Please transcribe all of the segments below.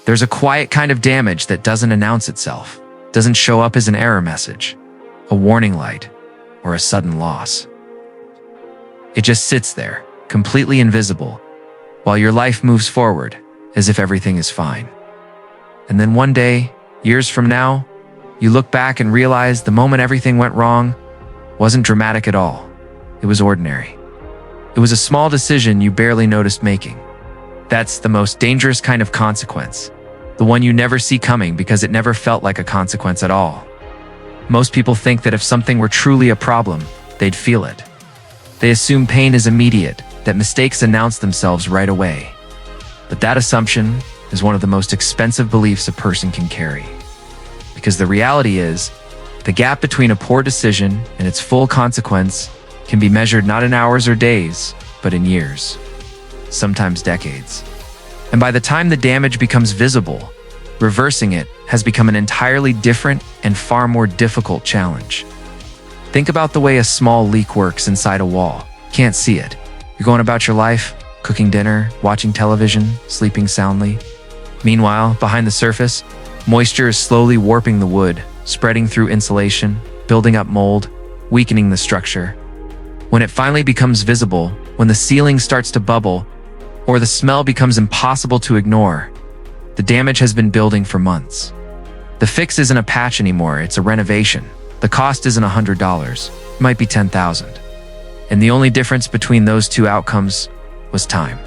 There's a quiet kind of damage that doesn't announce itself, doesn't show up as an error message, a warning light, or a sudden loss. It just sits there, completely invisible, while your life moves forward as if everything is fine. And then one day, years from now, you look back and realize the moment everything went wrong wasn't dramatic at all. It was ordinary. It was a small decision you barely noticed making. That's the most dangerous kind of consequence, the one you never see coming because it never felt like a consequence at all. Most people think that if something were truly a problem, they'd feel it. They assume pain is immediate, that mistakes announce themselves right away. But that assumption is one of the most expensive beliefs a person can carry. Because the reality is, the gap between a poor decision and its full consequence can be measured not in hours or days, but in years, sometimes decades. And by the time the damage becomes visible, reversing it has become an entirely different and far more difficult challenge. Think about the way a small leak works inside a wall. Can't see it. You're going about your life, cooking dinner, watching television, sleeping soundly. Meanwhile, behind the surface, moisture is slowly warping the wood, spreading through insulation, building up mold, weakening the structure. When it finally becomes visible, when the ceiling starts to bubble, or the smell becomes impossible to ignore, the damage has been building for months. The fix isn't a patch anymore, it's a renovation. The cost isn't $100, it might be $10,000. And the only difference between those two outcomes was time.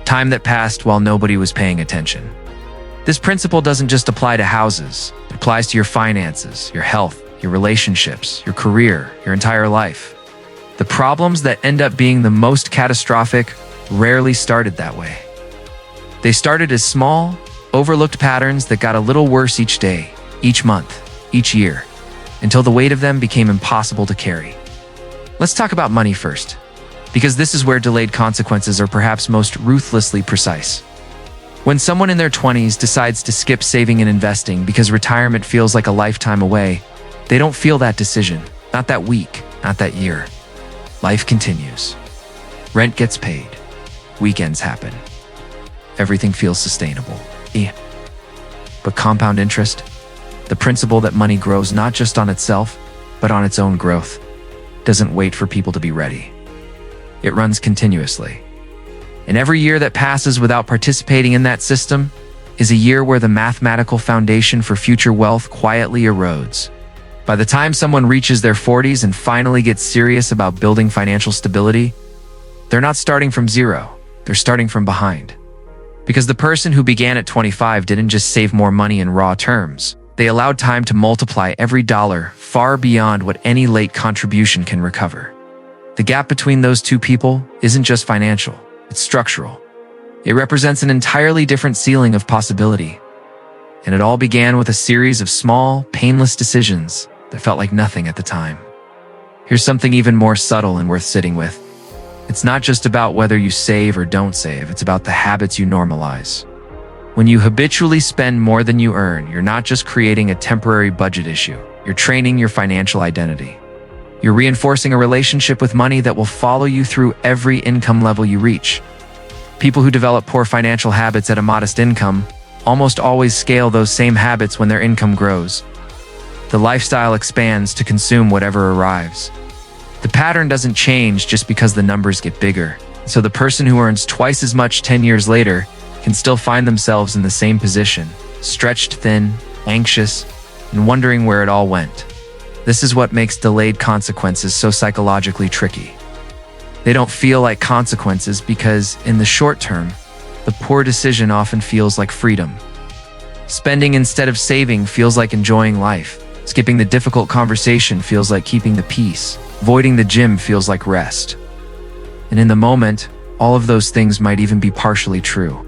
Time that passed while nobody was paying attention. This principle doesn't just apply to houses. It applies to your finances, your health, your relationships, your career, your entire life. The problems that end up being the most catastrophic rarely started that way. They started as small, overlooked patterns that got a little worse each day, each month, each year, until the weight of them became impossible to carry. Let's talk about money first, because this is where delayed consequences are perhaps most ruthlessly precise. When someone in their 20s decides to skip saving and investing because retirement feels like a lifetime away, they don't feel that decision, not that week, not that year. Life continues. Rent gets paid. Weekends happen. Everything feels sustainable. But compound interest, the principle that money grows not just on itself, but on its own growth, doesn't wait for people to be ready. It runs continuously. And every year that passes without participating in that system is a year where the mathematical foundation for future wealth quietly erodes. By the time someone reaches their 40s and finally gets serious about building financial stability, they're not starting from zero, they're starting from behind. Because the person who began at 25 didn't just save more money in raw terms, they allowed time to multiply every dollar far beyond what any late contribution can recover. The gap between those two people isn't just financial, it's structural. It represents an entirely different ceiling of possibility. And it all began with a series of small, painless decisions that felt like nothing at the time. Here's something even more subtle and worth sitting with. It's not just about whether you save or don't save, it's about the habits you normalize. When you habitually spend more than you earn, you're not just creating a temporary budget issue, you're training your financial identity. You're reinforcing a relationship with money that will follow you through every income level you reach. People who develop poor financial habits at a modest income almost always scale those same habits when their income grows. The lifestyle expands to consume whatever arrives. The pattern doesn't change just because the numbers get bigger. So the person who earns twice as much 10 years later can still find themselves in the same position, stretched thin, anxious, and wondering where it all went. This is what makes delayed consequences so psychologically tricky. They don't feel like consequences because, in the short term, the poor decision often feels like freedom. Spending instead of saving feels like enjoying life. Skipping the difficult conversation feels like keeping the peace. Avoiding the gym feels like rest. And in the moment, all of those things might even be partially true.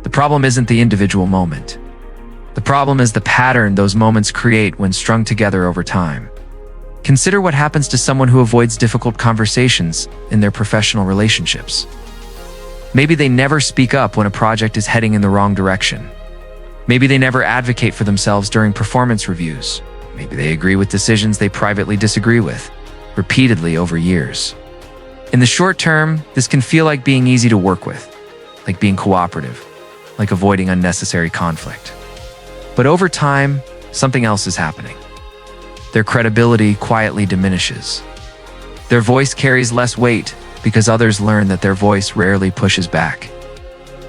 The problem isn't the individual moment. The problem is the pattern those moments create when strung together over time. Consider what happens to someone who avoids difficult conversations in their professional relationships. Maybe they never speak up when a project is heading in the wrong direction. Maybe they never advocate for themselves during performance reviews. Maybe they agree with decisions they privately disagree with, repeatedly over years. In the short term, this can feel like being easy to work with, like being cooperative. like avoiding unnecessary conflict. But over time, something else is happening. Their credibility quietly diminishes. Their voice carries less weight because others learn that their voice rarely pushes back.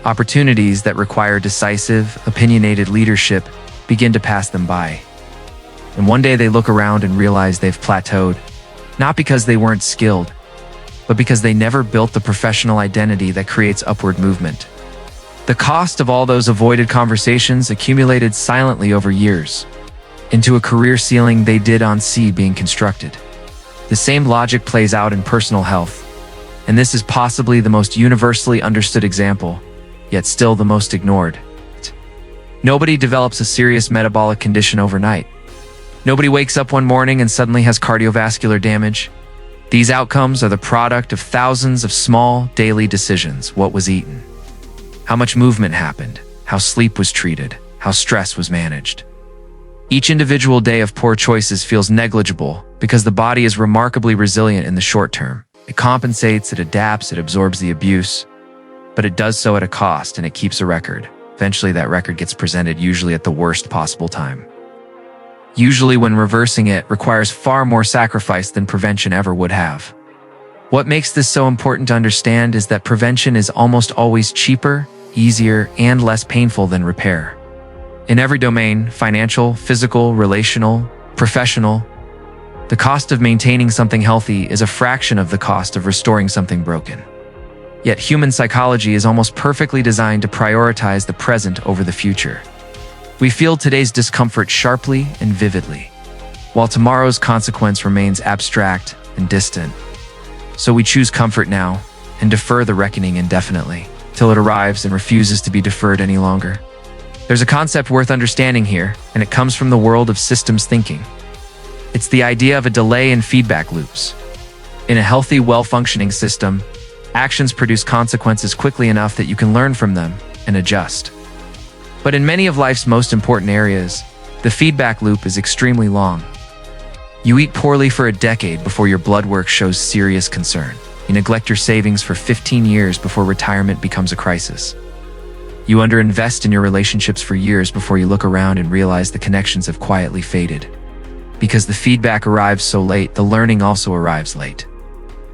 Opportunities that require decisive, opinionated leadership begin to pass them by. And one day they look around and realize they've plateaued, not because they weren't skilled, but because they never built the professional identity that creates upward movement. The cost of all those avoided conversations accumulated silently over years, into a career ceiling they did not see being constructed. The same logic plays out in personal health, and this is possibly the most universally understood example, yet still the most ignored. Nobody develops a serious metabolic condition overnight. Nobody wakes up one morning and suddenly has cardiovascular damage. These outcomes are the product of thousands of small, daily decisions. What was eaten? How much movement happened? How sleep was treated? How stress was managed? Each individual day of poor choices feels negligible because the body is remarkably resilient in the short term. It compensates, it adapts, it absorbs the abuse, but it does so at a cost, and it keeps a record. Eventually, that record gets presented, usually at the worst possible time. Usually when reversing it requires far more sacrifice than prevention ever would have. What makes this so important to understand is that prevention is almost always cheaper, easier, and less painful than repair. In every domain, financial, physical, relational, professional, the cost of maintaining something healthy is a fraction of the cost of restoring something broken. Yet human psychology is almost perfectly designed to prioritize the present over the future. We feel today's discomfort sharply and vividly, while tomorrow's consequence remains abstract and distant. So we choose comfort now and defer the reckoning indefinitely, till it arrives and refuses to be deferred any longer. There's a concept worth understanding here, and it comes from the world of systems thinking. It's the idea of a delay in feedback loops. In a healthy, well-functioning system, actions produce consequences quickly enough that you can learn from them and adjust. But in many of life's most important areas, the feedback loop is extremely long. You eat poorly for a decade before your blood work shows serious concern. You neglect your savings for 15 years before retirement becomes a crisis. You underinvest in your relationships for years before you look around and realize the connections have quietly faded. Because the feedback arrives so late, the learning also arrives late.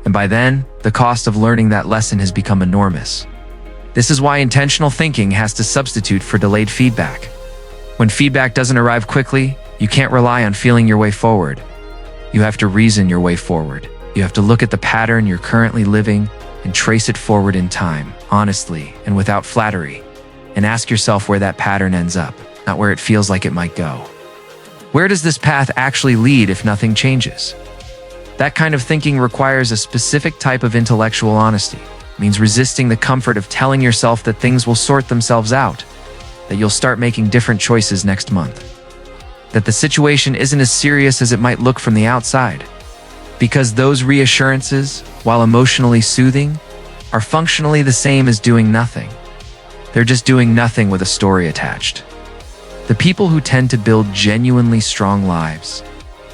And by then, the cost of learning that lesson has become enormous. This is why intentional thinking has to substitute for delayed feedback. When feedback doesn't arrive quickly, you can't rely on feeling your way forward. You have to reason your way forward. You have to look at the pattern you're currently living and trace it forward in time, honestly and without flattery, and ask yourself where that pattern ends up, not where it feels like it might go. Where does this path actually lead if nothing changes? That kind of thinking requires a specific type of intellectual honesty. It means resisting the comfort of telling yourself that things will sort themselves out, that you'll start making different choices next month, that the situation isn't as serious as it might look from the outside. Because those reassurances, while emotionally soothing, are functionally the same as doing nothing. They're just doing nothing with a story attached. The people who tend to build genuinely strong lives,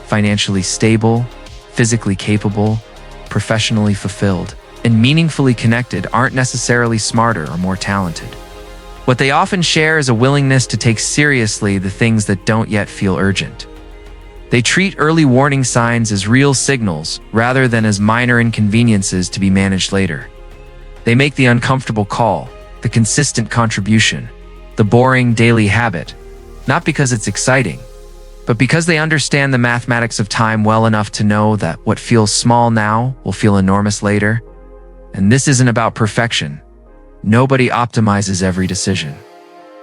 financially stable, physically capable, professionally fulfilled, and meaningfully connected aren't necessarily smarter or more talented. What they often share is a willingness to take seriously the things that don't yet feel urgent. They treat early warning signs as real signals rather than as minor inconveniences to be managed later. They make the uncomfortable call, the consistent contribution, the boring daily habit, not because it's exciting, but because they understand the mathematics of time well enough to know that what feels small now will feel enormous later. And this isn't about perfection. Nobody optimizes every decision.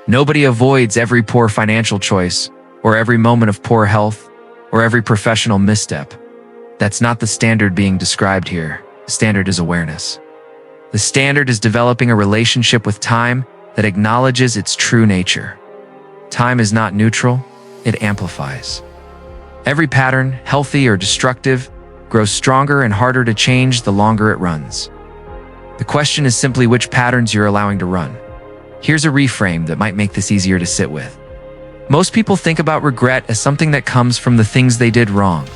Nobody avoids every poor financial choice, or every moment of poor health, or every professional misstep. That's not the standard being described here. The standard is awareness. The standard is developing a relationship with time that acknowledges its true nature. Time is not neutral, it amplifies. Every pattern, healthy or destructive, grows stronger and harder to change the longer it runs. The question is simply which patterns you're allowing to run. Here's a reframe that might make this easier to sit with. Most people think about regret as something that comes from the things they did wrong.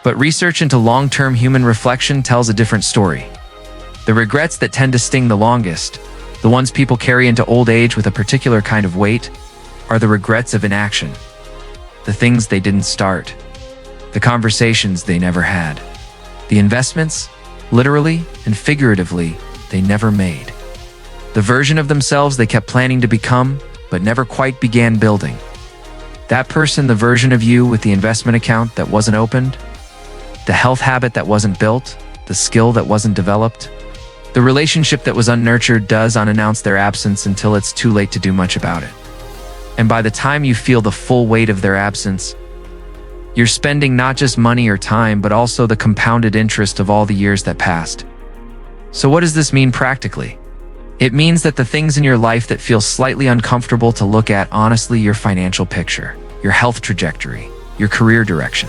But research into long-term human reflection tells a different story. The regrets that tend to sting the longest The ones people carry into old age with a particular kind of weight are the regrets of inaction, the things they didn't start, the conversations they never had, the investments, literally and figuratively, they never made, the version of themselves they kept planning to become but never quite began building. That person, the version of you with the investment account that wasn't opened, the health habit that wasn't built, the skill that wasn't developed, the relationship that was unnurtured does unannounce their absence until it's too late to do much about it. And by the time you feel the full weight of their absence, you're spending not just money or time, but also the compounded interest of all the years that passed. So what does this mean practically? It means that the things in your life that feel slightly uncomfortable to look at, honestly, your financial picture, your health trajectory, your career direction,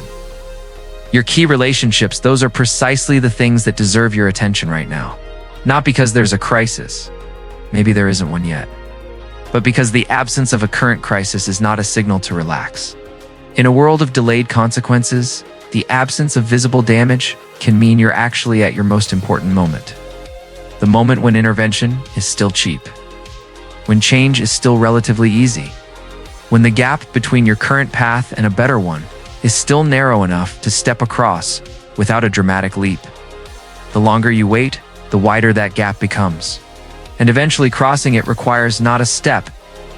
your key relationships, those are precisely the things that deserve your attention right now. Not because there's a crisis, maybe there isn't one yet, but because the absence of a current crisis is not a signal to relax. In a world of delayed consequences, the absence of visible damage can mean you're actually at your most important moment. The moment when intervention is still cheap, when change is still relatively easy, when the gap between your current path and a better one is still narrow enough to step across without a dramatic leap. The longer you wait, the wider that gap becomes. And eventually crossing it requires not a step,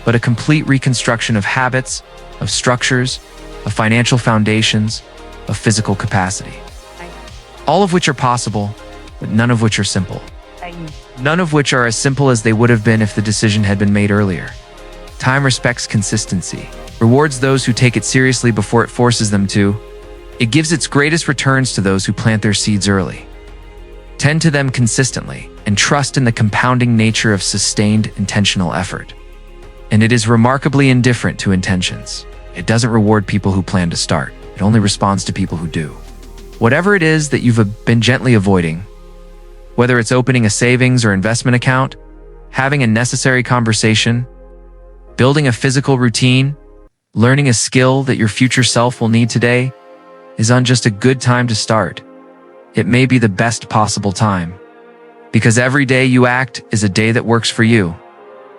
but a complete reconstruction of habits, of structures, of financial foundations, of physical capacity. All of which are possible, but none of which are simple. None of which are as simple as they would have been if the decision had been made earlier. Time respects consistency, rewards those who take it seriously before it forces them to. It gives its greatest returns to those who plant their seeds early. Tend to them consistently, and trust in the compounding nature of sustained, intentional effort. And it is remarkably indifferent to intentions. It doesn't reward people who plan to start. It only responds to people who do. Whatever it is that you've been gently avoiding, whether it's opening a savings or investment account, having a necessary conversation, building a physical routine, learning a skill that your future self will need today, is on just a good time to start. It may be the best possible time. Because every day you act is a day that works for you,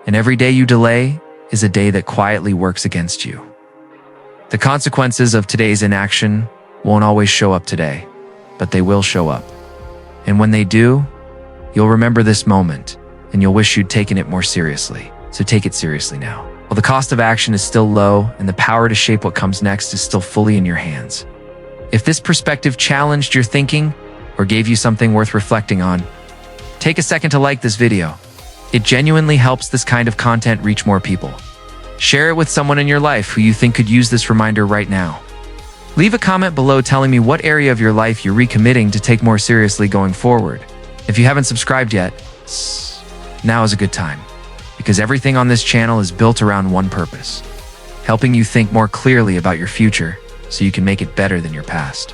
and every day you delay is a day that quietly works against you. The consequences of today's inaction won't always show up today, but they will show up. And when they do, you'll remember this moment, and you'll wish you'd taken it more seriously. So take it seriously now. While the cost of action is still low, and the power to shape what comes next is still fully in your hands. If this perspective challenged your thinking, or gave you something worth reflecting on, take a second to like this video. It genuinely helps this kind of content reach more people. Share it with someone in your life who you think could use this reminder right now. Leave a comment below telling me what area of your life you're recommitting to take more seriously going forward. If you haven't subscribed yet, now is a good time, because everything on this channel is built around one purpose: helping you think more clearly about your future so you can make it better than your past.